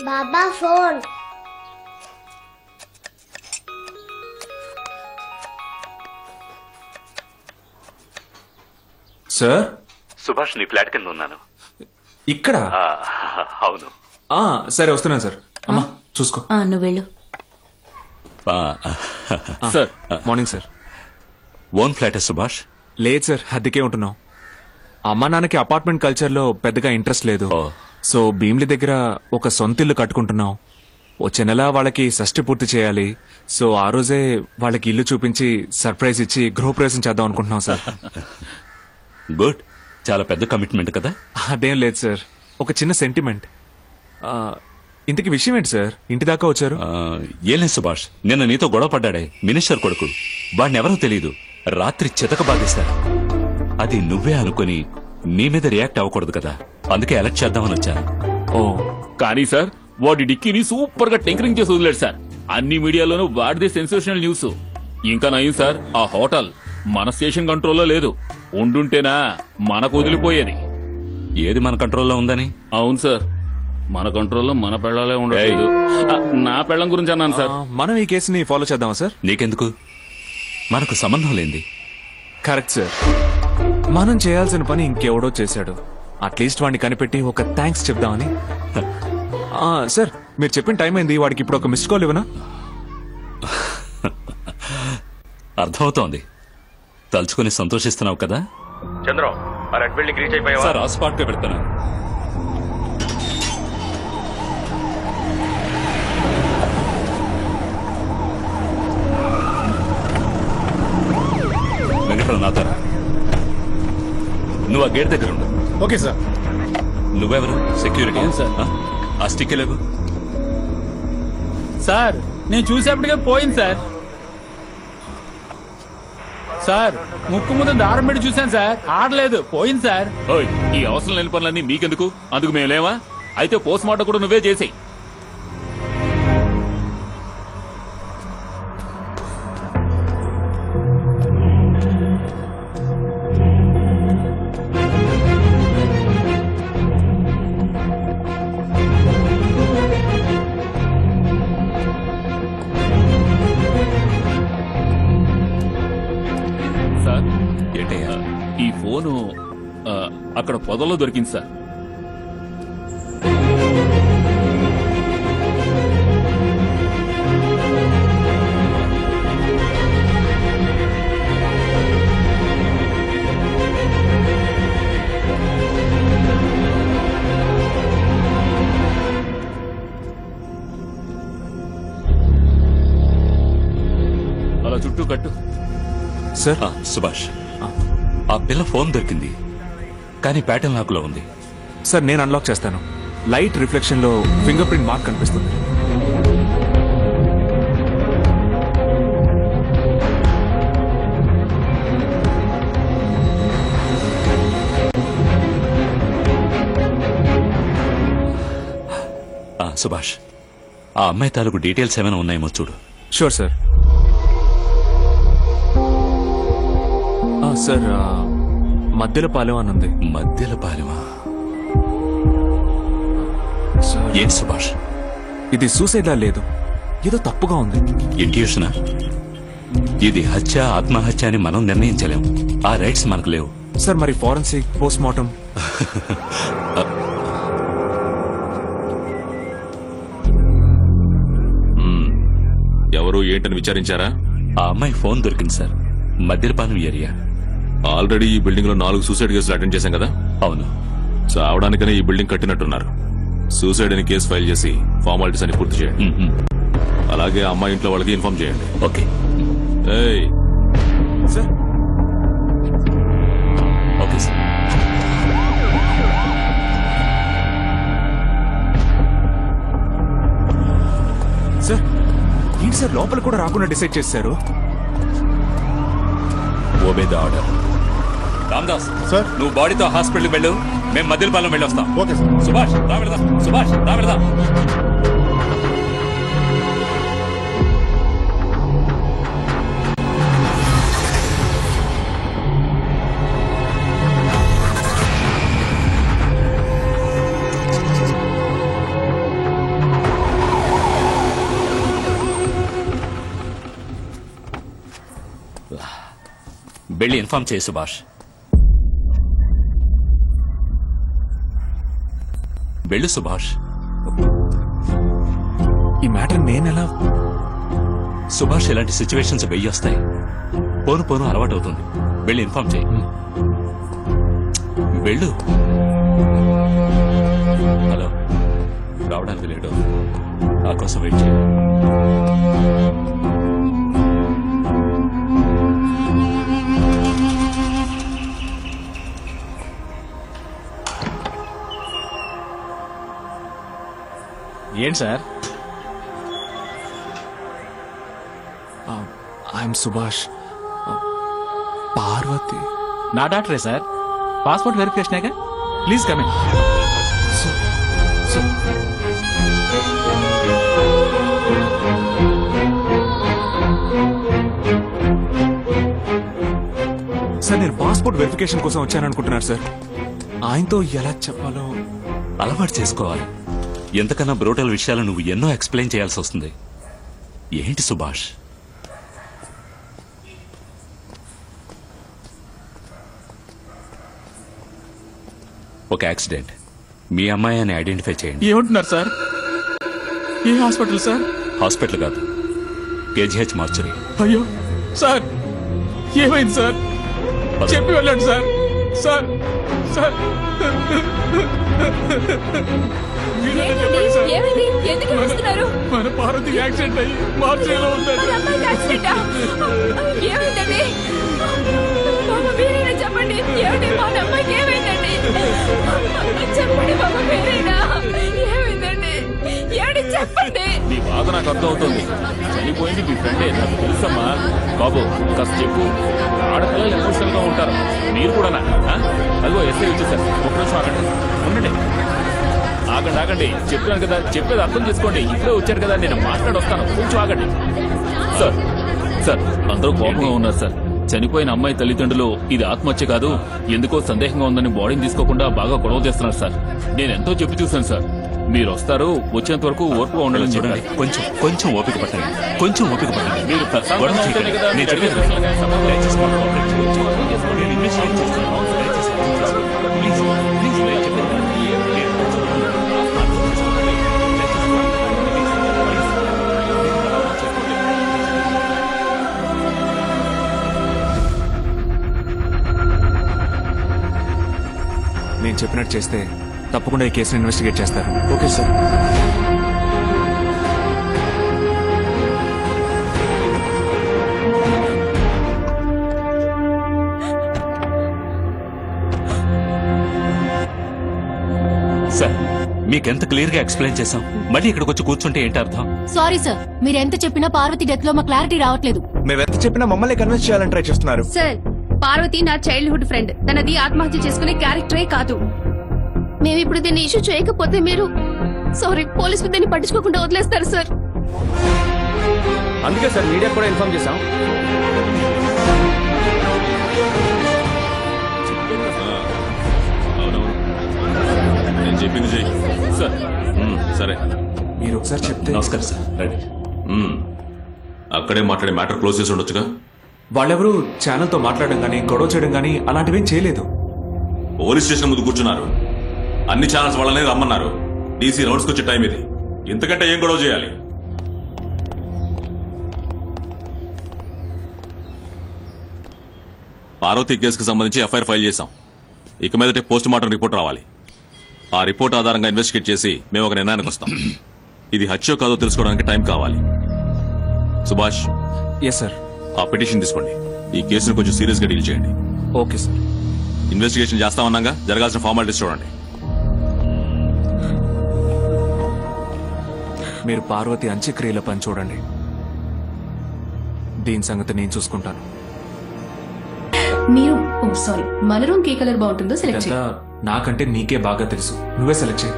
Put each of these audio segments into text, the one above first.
బాబా phone. Sir Subhash నీ flat కింద ఉన్నాను. ఇక్కడ? అవును. సరే వస్తున్నాను సార్. అమ్మా చూసుకో. నువ్వు వెళ్ళు. Sir morning sir. Own flat Subhash? లేదు సార్, అద్దెకే ఉంటున్నాం. అమ్మా నాన్నకి అపార్ట్మెంట్ కల్చర్ లో పెద్దగా ఇంట్రెస్ట్ లేదు. సో భీమ్లీ దగ్గర ఒక సొంత ఇల్లు కట్టుకుంటున్నాం. వచ్చే నెల వాళ్ళకి షష్ఠి పూర్తి చేయాలి. సో ఆ రోజే వాళ్ళకి ఇల్లు చూపించి సర్ప్రైజ్ ఇచ్చి గృహప్రవేశం చేద్దాం అనుకుంటున్నాం సార్. గుడ్. చాలా పెద్ద కమిట్మెంట్ కదా? అదేం లేదు సార్, ఒక చిన్న సెంటిమెంట్. ఇంతకి విషయం ఏంటి సార్, ఇంటి దాకా వచ్చారు? ఏం లేదు సుభాష్, నిన్న నీతో గొడవ పడ్డాడే మినిస్టర్ కొడుకు, వాడిని ఎవరో తెలీదు, రాత్రి చితక బాధేశారు. అది నువ్వే అనుకుని నీ మీద రియాక్ట్ అవ్వకూడదు కదా, అందుకే అలర్ట్ చేద్దామని వచ్చాను. ఓ కానీ సార్ వాడి డిక్కీని సూపర్ గా టెంకరింగ్ చేసి వదిలేడు సార్. అన్ని మీడియాలోనూ వాడిదే సెన్సేషనల్ న్యూస్. ఇంకా నయం సార్, ఆ హోటల్ మన స్టేషన్ కంట్రోల్లో లేదు. ఉండుంటేనా మనకు వదిలిపోయేది. ఏది మన కంట్రోల్లో ఉందని? అవును సార్, మన కంట్రోల్లో మన పెళ్ళాలే ఉండలేదు. నా పెళ్ళం గురించి అన్నాను సార్. మనం ఈ కేసుని ఫాలో చేద్దామా సార్? నీకెందుకు, మనకు సంబంధం లేంది. కరెక్ట్ సార్, మనం చేయాల్సిన పని ఇంకెవడో చేశాడు. అట్లీస్ట్ వాడిని కనిపెట్టి ఒక థ్యాంక్స్ చెప్దామని. సార్ మీరు చెప్పిన టైం అయింది, వాడికి ఇప్పుడు ఒక మిస్డ్ కాల్ ఇవ్వనా? అర్థమవుతోంది, తలుచుకుని సంతోషిస్తున్నావు కదా. చంద్రం ఆ రెడ్ బిల్డింగ్ రీచ్ అయిపోయావా? సార్ ఆ స్పాట్ కే పెడతాను. వెంకట్రావు నాతారా, నువ్వు ఆ గేట్ దగ్గర ఉండు. Okay sir. నువ్వెవరు? Security sir. ఆ స్టిక్ లేవు సార్, నేను చూసేప్పటికే పోయింది సార్. సార్ ముక్కు ముందు దారం పెట్టి చూశాను సార్, ఆడలేదు, పోయింది సార్. ఈ అవసరం లేని పనులన్నీ మీకెందుకు? అందుకు మేము లేవా? అయితే పోస్ట్ మార్టం కూడా నువ్వే చేసేయి. సార్ ఏంటయ్యా? ఈ ఫోను అక్కడ పొదల్లో దొరికింది సార్. అలా చుట్టూ కట్టు. సార్ సుభాష్, ఆ పిల్ల ఫోన్ దొరికింది, కానీ ప్యాటర్న్ లాక్ లో ఉంది. సార్ నేను అన్లాక్ చేస్తాను. లైట్ రిఫ్లెక్షన్ లో ఫింగర్ ప్రింట్ మార్క్ కనిపిస్తుంది. సుభాష్, ఆ అమ్మాయి తాలూకు డీటెయిల్స్ ఏమైనా ఉన్నాయేమో చూడు. Sure sir. సార్ మధ్యలో పాలెం అని ఉంది. మధ్యలో పాలెమా? ఏంటి సుభాష్, ఇది సూసైడ్ లా లేదు, ఏదో తప్పుగా ఉంది. ఇంట్యూషనా? ఇది హత్య ఆత్మహత్య అని మనం నిర్ణయించలేం, ఆ రైట్స్ మనకు లేవు. సార్ మరి ఫోరెన్సిక్ పోస్ట్ మార్టం? ఎవరు ఏంటని విచారించారా? ఆ అమ్మాయి ఫోన్ దొరికింది సార్, మధ్యపాలెం ఏరియా. ఆల్రెడీ ఈ బిల్డింగ్ లో 4 సూసైడ్ కేసులు అటెండ్ చేశాం కదా. అవును. చావడానికనే ఈ బిల్డింగ్ కట్టినట్టున్నారు. సూసైడ్ అని కేసు ఫైల్ చేసి ఫార్మాలిటీస్ అని పూర్తి చేయండి. అలాగే అమ్మాయి ఇంట్లో వాళ్ళకి ఇన్ఫార్మ్ చేయండి. Okay. Sir okay sir. Sir ఏంటి సార్, లోపల కూడా రాకుండా డిసైడ్ చేశారు? Obey the order. Ramdas sir, నువ్వు బాడీతో హాస్పిటల్ వెళ్ళు, మేము మధ్యపాలెం వెళ్ళొస్తాం. Okay sir. సుభాష్ రా వెళదాం. సుభాష్ రా వెళదాం. వెళ్ళి ఇన్ఫార్మ్ చేయి సుభాష్. వెళ్ళు సుభాష్. ఈ మ్యాటర్ నేనెలా? సుభాష్, ఇలాంటి సిచ్యువేషన్స్ వెయ్యొస్తాయి. పోను పోను అలవాటు అవుతుంది. వెళ్ళి ఇన్ఫార్మ్ చేయి. వెళ్ళు. హలో, రావడానికి లేడు. నా కోసం వెయిట్ చేయి. ఏంటి సార్? ఐఎమ్ సుభాష్. పార్వతి నా డాక్టరే సార్. పాస్పోర్ట్ వెరిఫికేషనేగా. Please come in. సార్, నేను పాస్పోర్ట్ వెరిఫికేషన్ కోసం వచ్చాను అనుకుంటున్నారు సార్. ఆయనతో ఎలా చెప్పాలో అలవాటు చేసుకోవాలి. ఎంతకన్నా బ్రోటల్ విషయాలు నువ్వు ఎన్నో ఎక్స్ప్లెయిన్ చేయాల్సి వస్తుంది. ఏంటి సుభాష్? ఒక యాక్సిడెంట్. మీ అమ్మాయి అని ఐడెంటిఫై చేయండి. ఏమంటున్నారు సార్? ఏ హాస్పిటల్ సార్? హాస్పిటల్ కాదు, కేజీహెచ్ మార్చురీ. అయ్యో సార్, ఏమైంది సార్? చెప్పి వెళ్ళండి సార్. సార్ సార్, ఏమైంది? ఎందుకు వస్తున్నారు? మన పార్వతికి యాక్సిడెంట్ అయ్యి మార్చిలో ఉందండి. ఏమైందండి? బాబా మీరేనా చెప్పండి. ఏమిటి మా అమ్మాయికి ఏమైందండి? చెప్పండి బాబా, మీరేనా? ఏమైందండి? ఏమిటి చెప్పండి. నీ బాధ నాకు అర్థం అవుతుంది. చనిపోయింది మీ ఫ్రెండే, నాకు తెలుసమ్మా. బాబు కాస్త చెప్పు. ఆడపిల్లలు ఎమోషనల్ గా ఉంటారు, మీరు కూడానా? అదిగో ఎస్ఐ వచ్చేసారు. ఒక నిమిషం ఆగండి, ఉండండి. ఆగండి. చెప్తున్నాను కదా, చెప్పేది అర్థం చేసుకోండి. ఇప్పుడే వచ్చారు కదా, నేను మాట్లాడొస్తాను. కొంచెం ఆగండి. సార్ అందరూ కోపంగా ఉన్నారు సార్. చనిపోయిన అమ్మాయి తల్లిదండ్రులు ఇది ఆత్మహత్య కాదు, ఎందుకో సందేహంగా ఉందని బాడీని తీసుకోకుండా బాగా గొడవ చేస్తున్నారు సార్. నేను ఎంతో చెప్పి చూశాను సార్. మీరు వస్తారు, వచ్చేంత వరకు ఓర్పుగా ఉండాలని చూడండి. చెప్పండి. కొంచెం ఓపిక పట్టండి. కొంచెం ఓపిక పట్టండి. మీరు గొడవ చేయకండి. నేను చెప్పేది దయచేసి నేను ఇన్వెస్టిగేట్ చేస్తాను. ప్లీజ్, నేను చెప్పేది నేను చెప్పినట్టు చేస్తే తప్పకుండా ఈ కేసుని ఇన్వెస్టిగేట్ చేస్తారు. Okay sir. సార్, మీకెంత క్లియర్ గా ఎక్స్ప్లెయిన్ చేశాం, మళ్ళీ ఇక్కడికి వచ్చి కూర్చుంటే ఏంటి అర్థం? సారీ సార్, మీరెంత చెప్పినా పార్వతి డెత్ లో మా క్లారిటీ రావట్లేదు. మేమెంత చెప్పినా మమ్మల్ని కన్విన్స్ చేయాలని ట్రై చేస్తున్నారు. సార్, పార్వతి నా చైల్డ్హుడ్ ఫ్రెండ్. తనది ఆత్మహత్య చేసుకునే క్యారెక్టరే కాదు. మేము ఇప్పుడు దీన్ని ఇష్యూ చేయకపోతే మీరు సారీ పోలీసులు దీన్ని పట్టించుకోకుండా వదిలేస్తారు సార్. అందుకే సార్ మీడియా కూడా ఇన్ఫార్మ్ చేశాం. నేను చెప్పింది చెయ్యి. సార్ సరే, మీరు ఒకసారి చెప్తే. నమస్కారం సార్, రండి. అక్కడే మాట్లాడే మ్యాటర్ క్లోజ్ చేసి ఉండొచ్చుగా. వాళ్ళెవరూ ఛానల్తో మాట్లాడడం కానీ గొడవ చేయడం కానీ అలాంటివేం చేయలేదు. పోలీస్ స్టేషన్ ముందు కూర్చున్నారు. అన్ని ఛానల్స్ వాళ్ళనే రమ్మన్నారు. డీసీ రౌండ్స్కి వచ్చే టైం ఇది. ఇంతకంటే ఏం గొడవ చేయాలి? పార్వతి కేసుకు సంబంధించి ఎఫ్ఐఆర్ ఫైల్ చేశాం. ఇక మీదటే పోస్ట్ మార్టం రిపోర్ట్ రావాలి. ఆ రిపోర్ట్ ఆధారంగా ఇన్వెస్టిగేట్ చేసి మేము ఒక నిర్ణయానికి వస్తాం. ఇది హత్యో కాదో తెలుసుకోవడానికి టైం కావాలి. సుభాష్. Yes sir. ఆ పిటిషన్ తీసుకోండి. ఈ కేసును కొంచెం సీరియస్ గా డీల్ చేయండి. Okay sir. ఇన్వెస్టిగేషన్ చేస్తామన్నాగా జరగాల్సిన ఫార్మాలిటీస్ చూడండి. మీరు పార్వతి అంత్యక్రియల పని చూడండి. దీని సంగతి నేను చూసుకుంటాను. మీరు సారీ, మన రూమ్ ఏ కలర్ బాగుంటుందో సెలెక్ట్ ఇదంతా చేయి. నాకంటే నీకే బాగా తెలుసు. నువ్వే సెలెక్ట్ చేయి.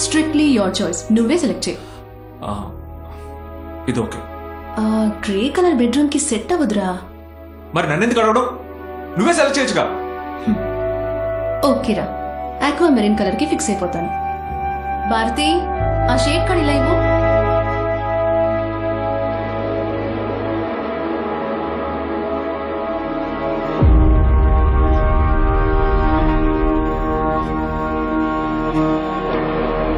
Strictly your choice. నువ్వే సెలెక్ట్ చేయి. ఇది ఓకే. గ్రే కలర్ బెడ్రూమ్ కి సెట్ అవ్వదురా. మరి నన్నెందుకు అడగడం? నువ్వే సెలెక్ట్ చేయొచ్చుగా. ఓకేరా, ఆక్వా మెరీన్ కలర్ కి ఫిక్స్ అయిపోతాను. భారతి, ఆ షేడ్ కార్డ్ ఇలా ఇవ్వు.